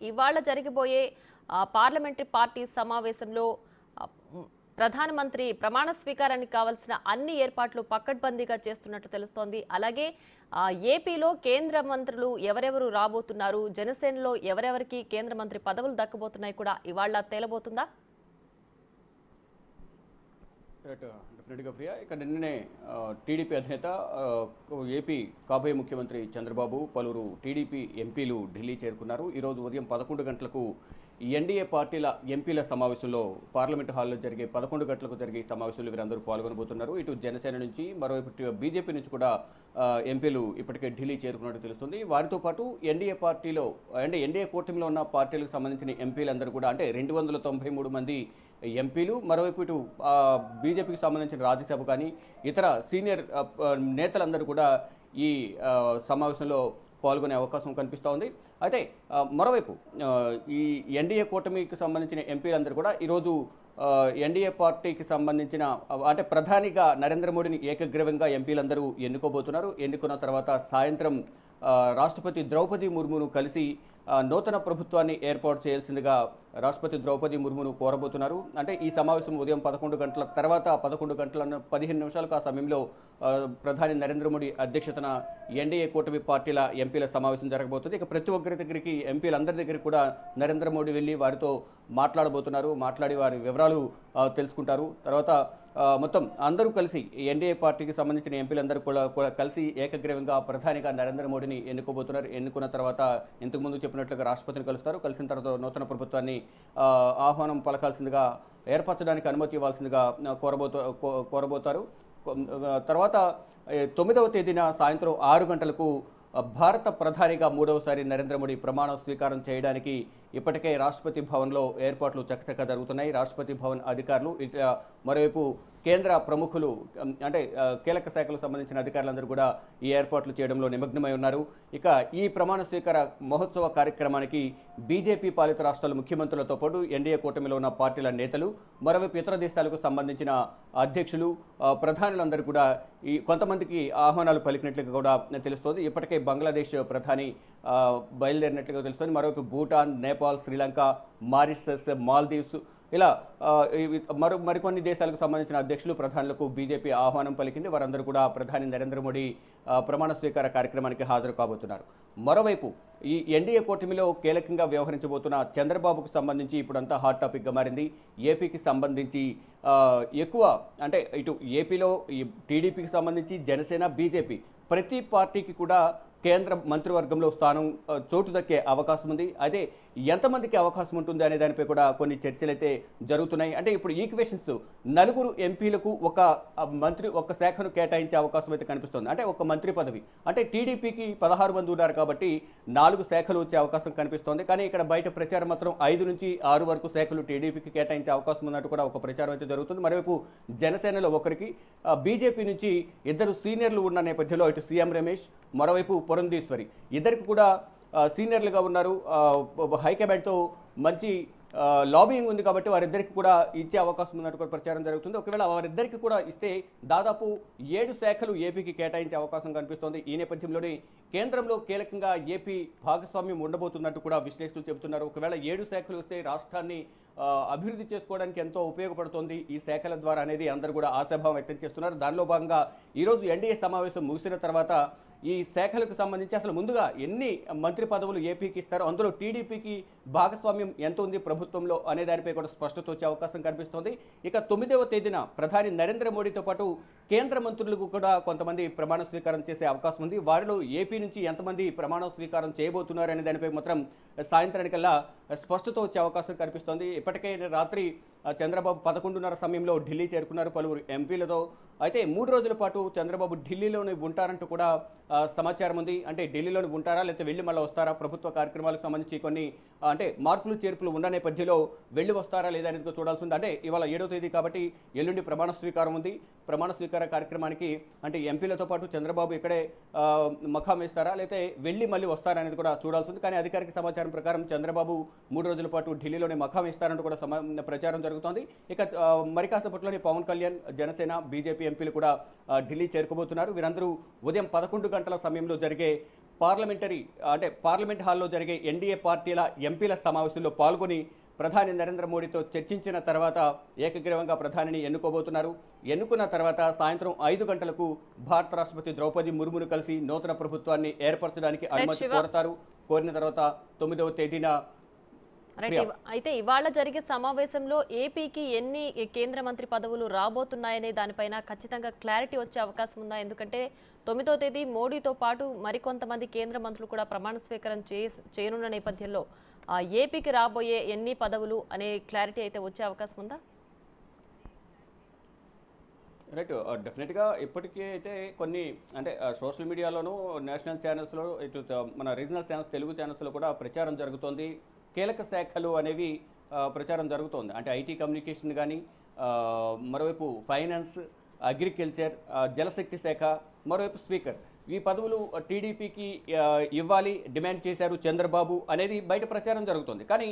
ఇవాళ జరిగిపోయే parliamentary party సమావేశంలో ఆ, ప్రధానమంత్రి ప్రమాణ స్వీకారానికి కావాల్సిన అన్ని ఏర్పాట్లు పకడ్బందీగా చేస్తున్నట్టు తెలుస్తోంది. అలాగే ఏపీలో కేంద్ర మంత్రులు ఎవరెవరు రాబోతున్నారు, జనసేనలో ఎవరెవరికి కేంద్ర మంత్రి పదవులు దక్కబోతున్నాయి కూడా ఇవాళ తేలబోతుందా? డెఫినెట్గా ప్రియా, ఇక్కడ నిన్ననే టీడీపీ అధినేత ఏపీ కాబోయే ముఖ్యమంత్రి చంద్రబాబు పలువురు టీడీపీ ఎంపీలు ఢిల్లీ చేరుకున్నారు. ఈరోజు ఉదయం 11 గంటలకు ఎన్డీఏ పార్టీల ఎంపీల సమావేశంలో పార్లమెంటు హాల్లో జరిగే 11 గంటలకు జరిగే సమావేశంలో వీరందరూ పాల్గొనబోతున్నారు. ఇటు జనసేన నుంచి మరోవైపు బీజేపీ నుంచి కూడా ఎంపీలు ఇప్పటికే ఢిల్లీ చేరుకున్నట్టు తెలుస్తుంది. వారితో పాటు ఎన్డీఏ పార్టీలో ఎన్డీఏ కూటమిలో ఉన్న పార్టీలకు సంబంధించిన ఎంపీలందరూ కూడా అంటే 293 మంది ఎంపీలు, మరోవైపు ఇటు బీజేపీకి సంబంధించిన రాజ్యసభ కానీ ఇతర సీనియర్ నేతలందరూ కూడా ఈ సమావేశంలో పాల్గొనే అవకాశం కనిపిస్తూ ఉంది. అయితే మరోవైపు ఈ ఎన్డీఏ కూటమికి సంబంధించిన ఎంపీలందరూ కూడా ఈరోజు ఎన్డీఏ పార్టీకి సంబంధించిన అంటే ప్రధానిగా నరేంద్ర మోడీని ఏకగ్రీవంగా ఎంపీలందరూ ఎన్నుకోబోతున్నారు. ఎన్నుకున్న తర్వాత సాయంత్రం రాష్ట్రపతి ద్రౌపది ముర్మును కలిసి నూతన ప్రభుత్వాన్ని ఏర్పాటు చేయాల్సిందిగా రాష్ట్రపతి ద్రౌపది ముర్మును కోరబోతున్నారు. అంటే ఈ సమావేశం ఉదయం 11 గంటల తర్వాత 11 గంటల 15 నిమిషాలకు ఆ సమయంలో ప్రధాని నరేంద్ర మోడీ అధ్యక్షతన ఎన్డీఏ కూటమి పార్టీల ఎంపీల సమావేశం జరగబోతుంది. ఇక ప్రతి ఒక్కరి దగ్గరికి ఎంపీలందరి దగ్గరికి కూడా నరేంద్ర మోడీ వెళ్ళి వారితో మాట్లాడబోతున్నారు. మాట్లాడి వారి వివరాలు తెలుసుకుంటారు. తర్వాత మొత్తం అందరూ కలిసి ఎన్డీఏ పార్టీకి సంబంధించిన ఎంపీలందరూ కూడా కలిసి ఏకగ్రీవంగా ప్రధానిగా నరేంద్ర మోడీని ఎన్నుకోబోతున్నారు. ఎన్నుకున్న తర్వాత ఇంతకుముందు చెప్పినట్లుగా రాష్ట్రపతిని కలుస్తారు. కలిసిన తర్వాత నూతన ప్రభుత్వాన్ని ఆహ్వానం పలకాల్సిందిగా ఏర్పరచడానికి అనుమతి ఇవ్వాల్సిందిగా కోరబోతారు. తర్వాత 9వ తేదీన సాయంత్రం 6 గంటలకు భారత ప్రధానిగా 3వసారి నరేంద్ర మోడీ ప్రమాణ స్వీకారం చేయడానికి ఇప్పటికే రాష్ట్రపతి భవన్లో ఏర్పాట్లు చకచకా జరుగుతున్నాయి. రాష్ట్రపతి భవన్ అధికారులు మరోవైపు కేంద్ర ప్రముఖులు అంటే కీలక శాఖలకు సంబంధించిన అధికారులందరూ కూడా ఈ ఏర్పాట్లు చేయడంలో నిమగ్నమై ఉన్నారు. ఇక ఈ ప్రమాణ స్వీకార మహోత్సవ కార్యక్రమానికి బీజేపీ పాలిత రాష్ట్రాల ముఖ్యమంత్రులతో పాటు ఎన్డీఏ కూటమిలో ఉన్న పార్టీల నేతలు, మరోవైపు ఇతర దేశాలకు సంబంధించిన అధ్యక్షులు, ప్రధానులందరూ కూడా ఈ కొంతమందికి ఆహ్వానాలు పలికినట్లుగా కూడా తెలుస్తోంది. ఇప్పటికే బంగ్లాదేశ్ ప్రధాని బయలుదేరినట్లుగా తెలుస్తోంది. మరోవైపు భూటాన్, నేపాల్, శ్రీలంక, మారిషస్, మాల్దీవ్స్ ఇలా మరికొన్ని దేశాలకు సంబంధించిన అధ్యక్షులు, ప్రధానులకు బీజేపీ ఆహ్వానం పలికింది. వారందరూ కూడా ప్రధాని నరేంద్ర మోడీ ప్రమాణ స్వీకార కార్యక్రమానికి హాజరు కాబోతున్నారు. మరోవైపు ఈ ఎన్డీఏ కూటమిలో కీలకంగా వ్యవహరించబోతున్న చంద్రబాబుకు సంబంధించి ఇప్పుడంతా హాట్ టాపిక్గా మారింది. ఏపీకి సంబంధించి ఎక్కువ అంటే ఇటు ఏపీలో ఈ టీడీపీకి సంబంధించి జనసేన, బీజేపీ ప్రతి పార్టీకి కూడా కేంద్ర మంత్రివర్గంలో స్థానం చోటు దక్కే అవకాశం ఉంది. అదే ఎంతమందికి అవకాశం ఉంటుంది అనే దానిపై కూడా కొన్ని చర్చలు అయితే జరుగుతున్నాయి. అంటే ఇప్పుడు ఈక్వేషన్స్ 4 ఎంపీలకు ఒక శాఖను కేటాయించే అవకాశం అయితే కనిపిస్తుంది. అంటే ఒక మంత్రి పదవి అంటే టీడీపీకి 16 మంది ఉన్నారు కాబట్టి 4 శాఖలు వచ్చే అవకాశం కనిపిస్తోంది. కానీ ఇక్కడ బయట ప్రచారం మాత్రం 5 నుంచి 6 వరకు శాఖలు టీడీపీకి కేటాయించే అవకాశం ఉన్నట్టు కూడా ఒక ప్రచారం అయితే జరుగుతుంది. మరోవైపు జనసేనలో ఒకరికి, బీజేపీ నుంచి 2 సీనియర్లు ఉన్న నేపథ్యంలో ఇటు సీఎం రమేష్, మరోవైపు పురంధేశ్వరి ఇద్దరికి కూడా సీనియర్లుగా ఉన్నారు. హైకమాండ్తో మంచి లాబింగ్ ఉంది కాబట్టి వారిద్దరికి కూడా ఇచ్చే అవకాశం ఉన్నట్టు కూడా ప్రచారం జరుగుతుంది. ఒకవేళ వారిద్దరికి కూడా ఇస్తే దాదాపు 7 శాఖలు ఏపీకి కేటాయించే అవకాశం కనిపిస్తోంది. ఈ నేపథ్యంలోనే కేంద్రంలో కీలకంగా ఏపీ భాగస్వామ్యం ఉండబోతున్నట్టు కూడా విశ్లేషకులు చెబుతున్నారు. ఒకవేళ 7 శాఖలు వస్తే రాష్ట్రాన్ని అభివృద్ధి చేసుకోవడానికి ఎంతో ఉపయోగపడుతోంది ఈ శాఖల ద్వారా అనేది అందరూ కూడా ఆశాభావం వ్యక్తం చేస్తున్నారు. దానిలో భాగంగా ఈరోజు ఎన్డీఏ సమావేశం ముగిసిన తర్వాత ఈ శాఖలకు సంబంధించి అసలు ముందుగా ఎన్ని మంత్రి పదవులు ఏపీకి ఇస్తారో, అందులో టీడీపీకి భాగస్వామ్యం ఎంత ఉంది ప్రభుత్వంలో అనే దానిపై కూడా స్పష్టత వచ్చే అవకాశం కనిపిస్తోంది. ఇక 9వ తేదీన ప్రధాని నరేంద్ర మోడీతో పాటు కేంద్ర మంత్రులకు కూడా కొంతమంది ప్రమాణ స్వీకారం చేసే అవకాశం ఉంది. వారిలో ఏపీ నుంచి ఎంతమంది ప్రమాణ స్వీకారం చేయబోతున్నారు అనే దానిపై మాత్రం సాయంత్రానికల్లా స్పష్టత వచ్చే అవకాశం కనిపిస్తోంది. ఇప్పటికే రాత్రి చంద్రబాబు 11:30 సమయంలో ఢిల్లీ చేరుకున్నారు పలువురు ఎంపీలతో. అయితే 3 రోజుల పాటు చంద్రబాబు ఢిల్లీలోనే ఉంటారంటూ కూడా సమాచారం ఉంది. అంటే ఢిల్లీలోనే ఉంటారా లేకపోతే వెళ్ళి మళ్ళీ వస్తారా, ప్రభుత్వ కార్యక్రమాలకు సంబంధించి కొన్ని అంటే మార్పులు చేర్పులు ఉన్న నేపథ్యంలో వెళ్ళి వస్తారా లేదా అనేది చూడాల్సి ఉంది. అంటే ఇవాళ 7వ తేదీ కాబట్టి ఎల్లుండి ప్రమాణ స్వీకారం ఉంది. ప్రమాణ స్వీకార కార్యక్రమానికి అంటే ఎంపీలతో పాటు చంద్రబాబు ఇక్కడే మఖాం వేస్తారా లేకపోతే వెళ్ళి మళ్ళీ వస్తారా అనేది కూడా చూడాల్సి ఉంది. కానీ అధికారిక సమాచారం ప్రకారం చంద్రబాబు 3 రోజుల పాటు ఢిల్లీలోనే మఖాం వేస్తారంటూ కూడా ప్రచారం జరుగుతోంది. ఇక మరి కాసేపట్లోనే పవన్ కళ్యాణ్, జనసేన, బీజేపీ ఎంపీలు కూడా ఢిల్లీ చేరుకోబోతున్నారు. వీరందరూ ఉదయం 11 గంటల సమయంలో జరిగే పార్లమెంట్ హాల్లో జరిగే ఎన్డీఏ పార్టీల ఎంపీల సమావేశంలో పాల్గొని ప్రధాని నరేంద్ర మోడీతో చర్చించిన తర్వాత ఏకగ్రీవంగా ప్రధానిని ఎన్నుకోబోతున్నారు. ఎన్నుకున్న తర్వాత సాయంత్రం 5 గంటలకు భారత రాష్ట్రపతి ద్రౌపది ముర్మును కలిసి నూతన ప్రభుత్వాన్ని ఏర్పరచడానికి అనుమతి కోరతారు. కోరిన తర్వాత 9వ తేదీన అయితే ఇవాళ జరిగే సమావేశంలో ఏపీకి ఎన్ని కేంద్ర మంత్రి పదవులు రాబోతున్నాయనే దానిపైన ఖచ్చితంగా క్లారిటీ వచ్చే అవకాశం ఉందా? ఎందుకంటే 9వ తేదీ మోడీతో పాటు మరికొంతమంది కేంద్ర మంత్రులు కూడా ప్రమాణ స్వీకారం చేయనున్న నేపథ్యంలో ఏపీకి రాబోయే ఎన్ని పదవులు అనే క్లారిటీ అయితే వచ్చే అవకాశం ఉందా? రైట్, డెఫినెట్గా ఇప్పటికీ అయితే కొన్ని అంటే సోషల్ మీడియాలోనూ నేషనల్ ఛానల్స్లో ఇటు మన రీజనల్ ఛానల్స్ తెలుగు ఛానల్స్లో కూడా ప్రచారం జరుగుతోంది. కీలక శాఖలు అనేవి ప్రచారం జరుగుతోంది. అంటే ఐటీ కమ్యూనికేషన్ కానీ, మరోవైపు ఫైనాన్స్, అగ్రికల్చర్, జలశక్తి శాఖ, మరోవైపు స్పీకర్, ఈ పదవులు టీడీపీకి ఇవ్వాలి డిమాండ్ చేశారు చంద్రబాబు అనేది బయట ప్రచారం జరుగుతుంది. కానీ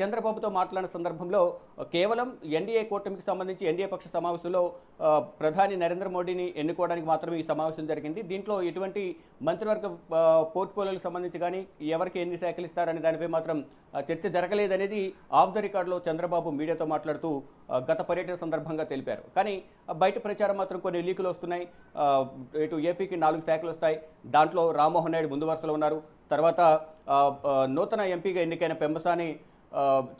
చంద్రబాబుతో మాట్లాడిన సందర్భంలో కేవలం ఎన్డీఏ కూటమికి సంబంధించి ఎన్డీఏ పక్ష సమావేశంలో ప్రధాని నరేంద్ర మోడీని ఎన్నుకోవడానికి మాత్రమే ఈ సమావేశం జరిగింది. దీంట్లో ఎటువంటి మంత్రివర్గ పోర్ట్ఫోలియోలకు సంబంధించి కానీ ఎవరికి ఎన్ని శాఖలు ఇస్తారనే దానిపై మాత్రం చర్చ జరగలేదనేది ఆఫ్ ద రికార్డులో చంద్రబాబు మీడియాతో మాట్లాడుతూ గత పర్యటన సందర్భంగా తెలిపారు. కానీ బయట ప్రచారం మాత్రం కొన్ని లీకులు వస్తున్నాయి. ఇటు ఏపీకి 4 శాఖలు వస్తాయి. దాంట్లో రామ్మోహన్ నాయుడు ముందు వరుసలో ఉన్నారు. తర్వాత నూతన ఎంపీగా ఎన్నికైన పెంబసాని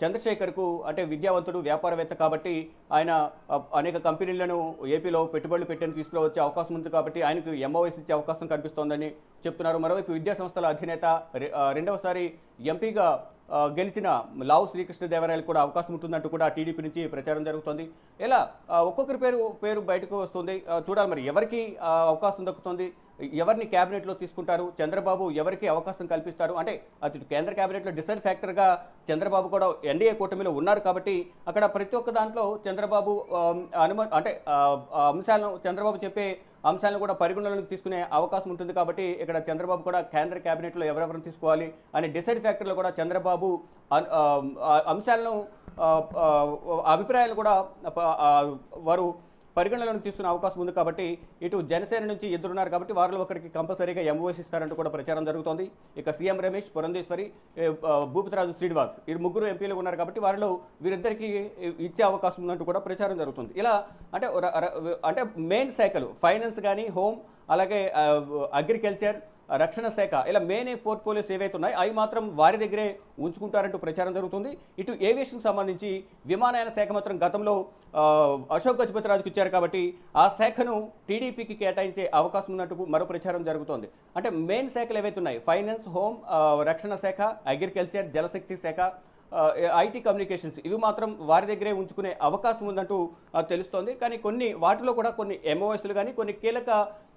చంద్రశేఖర్కు అంటే విద్యావంతుడు, వ్యాపారవేత్త కాబట్టి ఆయన అనేక కంపెనీలను ఏపీలో పెట్టుబడులు పెట్టేందుకు తీసుకురావచ్చే అవకాశం ఉంది కాబట్టి ఆయనకు ఎంఓఎస్ ఇచ్చే అవకాశం కనిపిస్తోందని చెప్తున్నారు. మరోవైపు విద్యాసంస్థల అధినేత రెండవసారి ఎంపీగా గెలిచిన లావు శ్రీకృష్ణదేవరాయలు కూడా అవకాశం ఉంటుందంటూ కూడా టీడీపీ నుంచి ప్రచారం జరుగుతోంది. ఇలా ఒక్కొక్కరి పేరు బయటకు వస్తుంది. చూడాలి మరి ఎవరికి అవకాశం దక్కుతుంది, ఎవరిని క్యాబినెట్లో తీసుకుంటారు, చంద్రబాబు ఎవరికి అవకాశం కల్పిస్తారు. అంటే అటు కేంద్ర క్యాబినెట్లో డిసైడ్ ఫ్యాక్టర్గా చంద్రబాబు కూడా ఎన్డీఏ కూటమిలో ఉన్నారు కాబట్టి అక్కడ ప్రతి ఒక్క దాంట్లో చంద్రబాబు అంశాలను చంద్రబాబు చెప్పే అంశాలను కూడా పరిగణలోకి తీసుకునే అవకాశం ఉంటుంది కాబట్టి ఇక్కడ చంద్రబాబు కూడా కేంద్ర క్యాబినెట్లో ఎవరెవరిని తీసుకోవాలి అనే డిసైడ్ ఫ్యాక్టర్లో కూడా చంద్రబాబు అంశాలను అభిప్రాయాలు కూడా వారు పరిగణలోకి తీసుకునే అవకాశం ఉంది కాబట్టి ఇటు జనసేన నుంచి ఎదురున్నారు కాబట్టి వారిలో ఒకరికి కంపల్సరీగా ఎంఓఎస్ ఇస్తారంటూ కూడా ప్రచారం జరుగుతోంది. ఇక సీఎం రమేష్, పురంధేశ్వరి, భూపతిరాజు శ్రీనివాస్ ఈ 3 ఎంపీలు ఉన్నారు కాబట్టి వారిలో వీరిద్దరికీ ఇచ్చే అవకాశం ఉందంటూ కూడా ప్రచారం జరుగుతుంది. ఇలా అంటే మెయిన్ శాఖలు ఫైనాన్స్ కానీ, హోమ్, అలాగే అగ్రికల్చర్, రక్షణ శాఖ, ఇలా మెయిన్ పోర్ట్ఫోలియోస్ ఏవైతే ఉన్నాయో అవి మాత్రం వారి దగ్గరే ఉంచుకుంటారంటూ ప్రచారం జరుగుతుంది. ఇటు ఏవియేషన్ సంబంధించి విమానయాన శాఖ మాత్రం గతంలో అశోక్ గజపతిరాజుకు ఇచ్చారు కాబట్టి ఆ శాఖను టీడీపీకి కేటాయించే అవకాశం ఉన్నట్టు మరో ప్రచారం జరుగుతోంది. అంటే మెయిన్ శాఖలు ఏవైతే ఉన్నాయి ఫైనాన్స్, హోమ్, రక్షణ శాఖ, అగ్రికల్చర్, జలశక్తి శాఖ, ఐటీ కమ్యూనికేషన్స్ ఇవి మాత్రం వారి దగ్గరే ఉంచుకునే అవకాశం ఉందంటూ తెలుస్తోంది. కానీ వాటిలో కూడా కొన్ని ఎంఓఎస్లు కానీ కొన్ని కీలక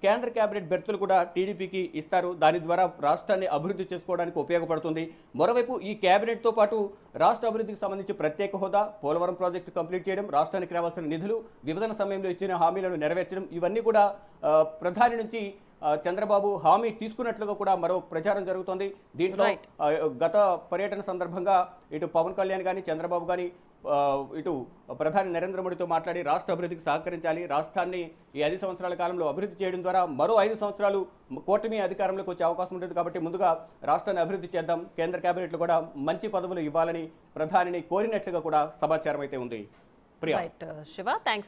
కేంద్ర కేబినెట్ బెర్తులు కూడా టీడీపీకి ఇస్తారు. దాని ద్వారా రాష్ట్రాన్ని అభివృద్ధి చేసుకోవడానికి ఉపయోగపడుతుంది. మరోవైపు ఈ కేబినెట్తో పాటు రాష్ట్ర అభివృద్ధికి సంబంధించి ప్రత్యేక హోదా, పోలవరం ప్రాజెక్టు కంప్లీట్ చేయడం, రాష్ట్రానికి రావాల్సిన నిధులు, విభజన సమయంలో ఇచ్చిన హామీలను నెరవేర్చడం, ఇవన్నీ కూడా ప్రధాని నుంచి చంద్రబాబు హామీ తీసుకున్నట్లుగా కూడా మరో ప్రచారం జరుగుతోంది. దీంట్లో గత పర్యటన సందర్భంగా ఇటు పవన్ కళ్యాణ్ కానీ, చంద్రబాబు కానీ ఇటు ప్రధాని నరేంద్ర మోడీతో మాట్లాడి రాష్ట్ర అభివృద్ధికి సహకరించాలి, రాష్ట్రాన్ని ఈ 5 సంవత్సరాల కాలంలో అభివృద్ధి చేయడం ద్వారా మరో 5 సంవత్సరాలు కూటమి అధికారంలోకి వచ్చే అవకాశం ఉంటుంది కాబట్టి ముందుగా రాష్ట్రాన్ని అభివృద్ధి చేద్దాం, కేంద్ర కేబినెట్లో కూడా మంచి పదవులు ఇవ్వాలని ప్రధానిని కోరినట్లుగా కూడా సమాచారం అయితే ఉంది. ప్రియా. శివ, థాంక్స్.